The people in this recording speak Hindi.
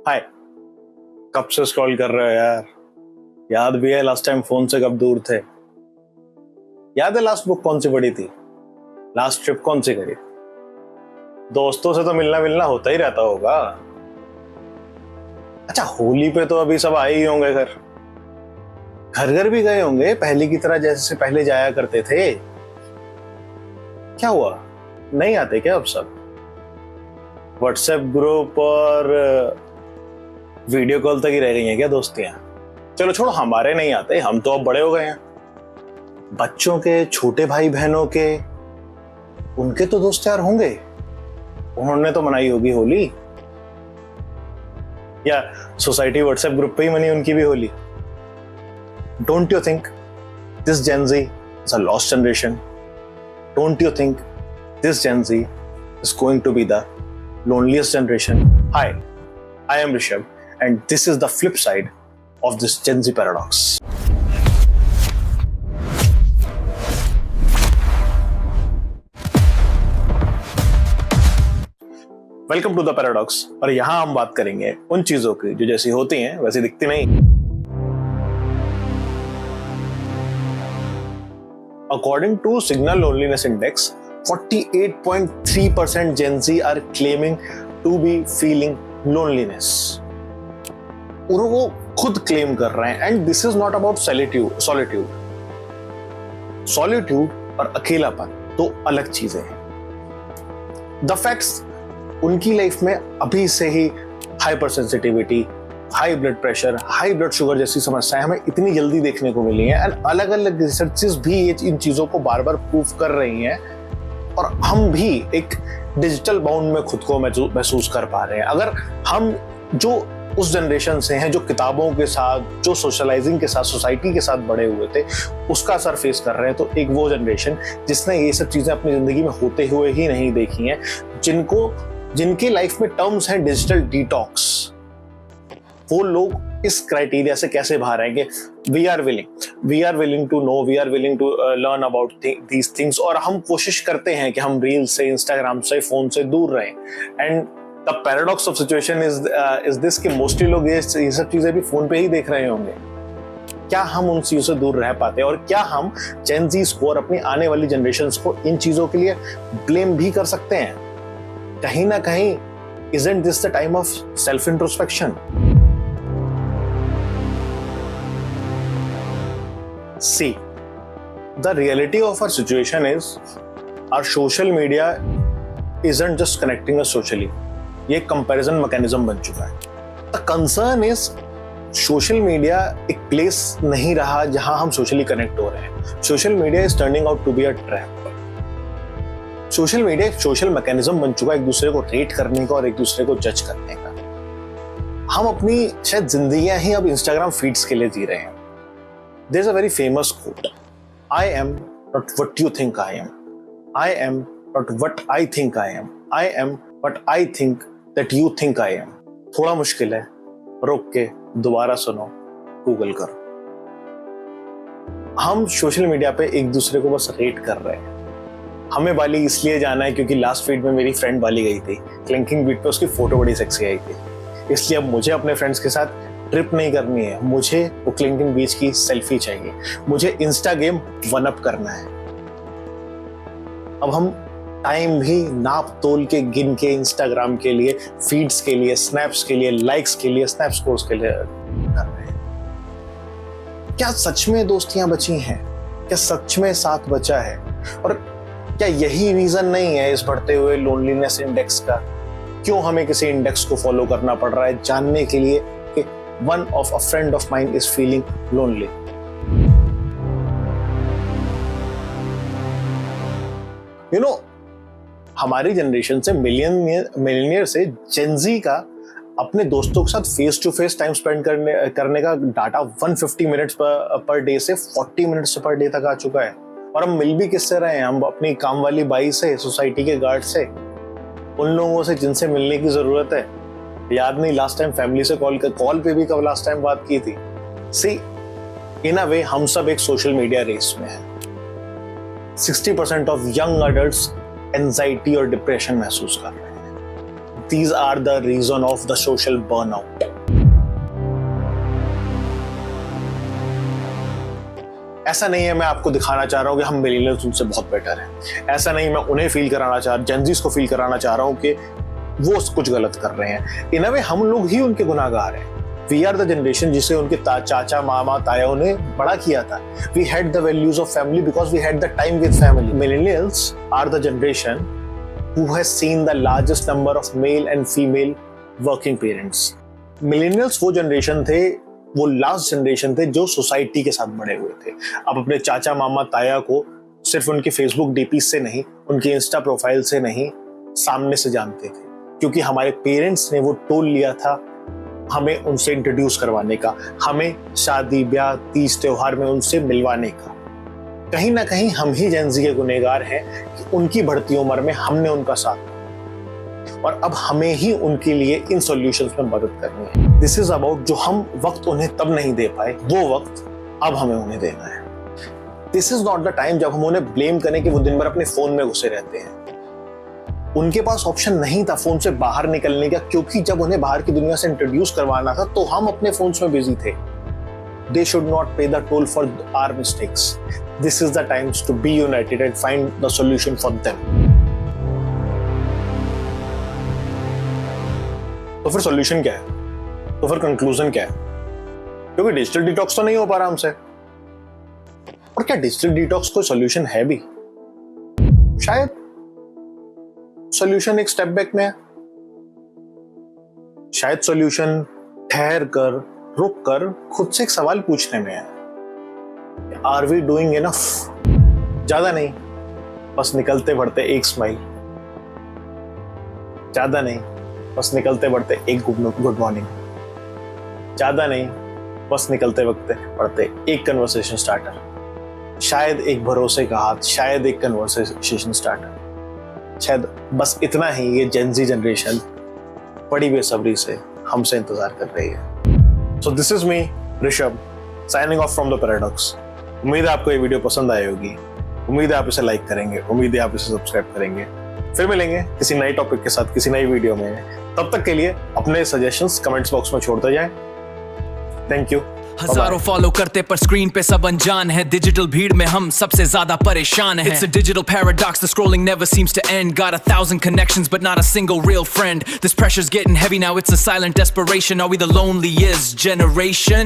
हाय। कब से स्क्रॉल कर रहे हो यार? याद भी है लास्ट टाइम फोन से कब दूर थे? याद है लास्ट बुक कौन सी पढ़ी थी? लास्ट ट्रिप कौन सी करी? दोस्तों से तो मिलना मिलना होता ही रहता होगा। अच्छा, होली पे तो अभी सब आए ही होंगे घर घर भी गए होंगे पहले की तरह, जैसे पहले जाया करते थे। क्या हुआ, नहीं आते क्या अब सब? व्हाट्सएप ग्रुप और वीडियो कॉल तक ही रह गई हैं क्या दोस्तियां? चलो छोड़ो, हमारे नहीं आते, हम तो अब बड़े हो गए हैं। बच्चों के, छोटे भाई बहनों के, उनके तो दोस्त यार होंगे, उन्होंने तो मनाई होगी होली, या सोसाइटी व्हाट्सएप ग्रुप पे ही मनी उनकी भी Holi. Don't you think this Gen Z is a lost generation? Don't you think this Gen Z is going to be the loneliest generation? Hi, I am Rishabh, and this is the flip side of this Gen Z paradox. Welcome to the paradox, और यहां हम बात करेंगे उन चीजों की जो जैसी होती हैं वैसी दिखती नहीं। According to Signal Loneliness Index, 48.3% Gen Z are claiming to be feeling loneliness. उनको खुद क्लेम कर रहे हैं, and this is not about solitude. Solitude और अकेलापन दो अलग चीजें हैं। The facts, उनकी लाइफ में अभी से ही hyper sensitivity, high blood pressure, high blood sugar जैसी समस्याएं हमें इतनी जल्दी देखने को मिली हैं, एंड अलग अलग रिसर्चेस भी इन चीजों को बार बार प्रूव कर रही हैं, और हम भी एक डिजिटल बाउंड में खुद को महसूस कर पा रहे हैं। अगर हम जो उस जनरेशन से हैं जो किताबों के साथ, जो सोशलाइजिंग के साथ, सोसाइटी के साथ बड़े हुए थे, उसका असर फेस कर रहे हैं, तो एक वो जनरेशन जिसने ये सब चीजें अपनी जिंदगी में होते हुए ही नहीं देखी हैं, जिनकी लाइफ में टर्म्स हैं डिजिटल डिटॉक्स, वो लोग इस क्राइटेरिया से कैसे बाहर आएंगे? We are willing to know, we are willing to learn about these things, और हम कोशिश करते हैं कि हम रील से, इंस्टाग्राम से, फोन से दूर रहें। And the paradox of situation is this कि मोस्टली लोग ये सब चीजें भी फोन पे ही देख रहे होंगे। क्या हम उन चीजों से दूर रह पाते हैं, और क्या हम जेन ज़ीज़ को और अपनी आने वाली जनरेशंस को इन चीजों के लिए ब्लेम भी कर सकते हैं? कहीं ना कहीं isn't this the time of self introspection? See, the reality of our situation is our social media isn't just connecting us socially. ये comparison mechanism बन चुका है। The concern is social media एक place नहीं रहा जहां हम socially connect हो रहे हैं। Social media is turning out to be a trap. Social media एक social mechanism बन चुका है एक दूसरे को रेट करने का और एक दूसरे को जज करने का। हम अपनी शायद जिंदगियां ही अब Instagram feeds के लिए जी रहे हैं। There's a very famous quote. I am not what you think I am. I am not what I think I am. I am what I think that you think I am. थोड़ा मुश्किल है, रोक के दोबारा सुनो, गूगल करो। हम सोशल मीडिया पे एक दूसरे को बस रेट कर रहे हैं। हमें बाली इसलिए जाना है क्योंकि लास्ट फीड में मेरी फ्रेंड बाली गई थी, क्लिंकिंग बीट पे उसकी फोटो बड़ी सेक्सी आई थी, इसलिए अब मुझे अपने फ्रेंड्स के साथ ट्रिप नहीं करनी है, मुझे वो क्लिंकिंग बीच की सेल्फी चाहिए, मुझे इंस्टा गेम वन अप करना है। अब हम टाइम भी नाप तोल के, गिन के, इंस्टाग्राम के लिए, फीड्स के लिए, स्नैप्स के लिए, लाइक्स के लिए, स्नैप स्कोर्स के लिए कर रहे हैं। क्या सच में दोस्तियां बची हैं? क्या सच में साथ बचा है? और क्या यही रीजन नहीं है इस बढ़ते हुए लोनलीनेस इंडेक्स का? क्यों हमें किसी इंडेक्स को फॉलो करना पड़ रहा है जानने के लिए कि one of a friend of mine is feeling lonely? You know, हमारी जनरेशन से मिलियनियर से जेन ज़ी का अपने दोस्तों के साथ face to face time spend करने का डाटा 150 मिनट्स पर डे से 40 मिनट्स पर डे तक आ चुका है। और हम मिल भी किससे रहे हैं? हम अपनी काम वाली बाई से, सोसाइटी के गार्ड से, उन लोगों से जिनसे मिलने की जरूरत है। याद नहीं लास्ट टाइम फैमिली से कॉल पे भी कब लास्ट टाइम बात की थी? सी, इन अ वे हम सब एक सोशल मीडिया रेस में हैं। 60% ऑफ यंग अडल्ट्स एंजाइटी और डिप्रेशन महसूस कर रहे हैं। these are the reason of the social burnout. ऐसा नहीं है मैं आपको दिखाना चाह रहा हूं कि हम मिलेनियल्स उनसे बहुत बेटर हैं, ऐसा नहीं मैं उन्हें फील कराना चाह, जेनजीस को फील कराना चाह रहा हूं कि वो कुछ गलत कर रहे हैं। इन अ वे हम लोग ही उनके गुनाहगार हैं। वी आर द जनरेशन जिसे उनके चाचा मामा तायाओं ने बड़ा किया था। We had the values of family because we had the time with family. Millennials are the generation who has seen the largest number of male and female working parents. Millennials वो जनरेशन थे, वो लास्ट जनरेशन थे जो सोसाइटी के साथ बड़े हुए थे। आप अपने चाचा मामा ताया को सिर्फ उनके फेसबुक डीपी से नहीं, उनके इंस्टा प्रोफाइल से नहीं, सामने से जानते थे, क्योंकि हमारे पेरेंट्स ने वो टोल लिया था हमें उनसे इंट्रोड्यूस करवाने का, हमें शादी ब्याह तीज त्योहार में उनसे मिलवाने का। कहीं ना कहीं हम ही जेनजी के गुनहगार हैं कि उनकी बढ़ती उम्र में हमने उनका साथ और अब हमें ही उनके लिए इन सॉल्यूशंस में मदद करनी है। दिस इज अबाउट जो हम वक्त उन्हें तब नहीं दे पाए, वो वक्त अब हमें उन्हें देना है। This is not the time जब हम उन्हें ब्लेम करें कि वो दिन भर अपने फोन में घुसे रहते हैं। उनके पास ऑप्शन नहीं था फोन से बाहर निकलने का, क्योंकि जब उन्हें बाहर की दुनिया से इंट्रोड्यूस करवाना था तो हम अपने फोन्स में बिजी थे। They should not pay the toll for our mistakes. This is the times to be united and find the solution for them. तो फिर सॉल्यूशन क्या है? तो फिर कंक्लूजन क्या है? क्योंकि डिजिटल डिटॉक्स तो नहीं हो पा रहा हमसे। और क्या डिजिटल डिटॉक्स कोई सॉल्यूशन है भी? शायद सॉल्यूशन एक स्टेप बैक में है। शायद सॉल्यूशन ठहर कर, रुक कर खुद से एक सवाल पूछने में है, आर वी डूइंग इनफ? ज्यादा नहीं, बस निकलते बढ़ते एक स्माइल, ज्यादा नहीं, बस निकलते बढ़ते एक गुड मॉर्निंग, ज्यादा नहीं, बस निकलते वक्त बढ़ते एक कन्वर्सेशन स्टार्टर, शायद एक भरोसे का हाथ, शायद एक कन्वर्सेशन स्टार्टर, शायद बस इतना ही ये जेनजी जनरेशन बड़ी बेसब्री से हमसे इंतजार कर रही है। So this is me, Rishabh, signing off from the Paradox. उम्मीद है आपको ये वीडियो पसंद आई होगी, उम्मीद है आप इसे लाइक करेंगे, उम्मीद है आप इसे सब्सक्राइब करेंगे। फिर मिलेंगे किसी नए टॉपिक के साथ किसी नई वीडियो में। तब तक के लिए अपने सजेशंस कमेंट्स बॉक्स में छोड़ते जाएं। Thank you. हजारों फॉलो करते पर स्क्रीन पे सब अनजान है, डिजिटल भीड़ में हम सबसे ज्यादा परेशान हैं। It's a digital paradox, the scrolling never seems to end. Got 1,000 connections but not a single real friend. This pressure's getting heavy now, it's a silent desperation. Are we the loneliest generation?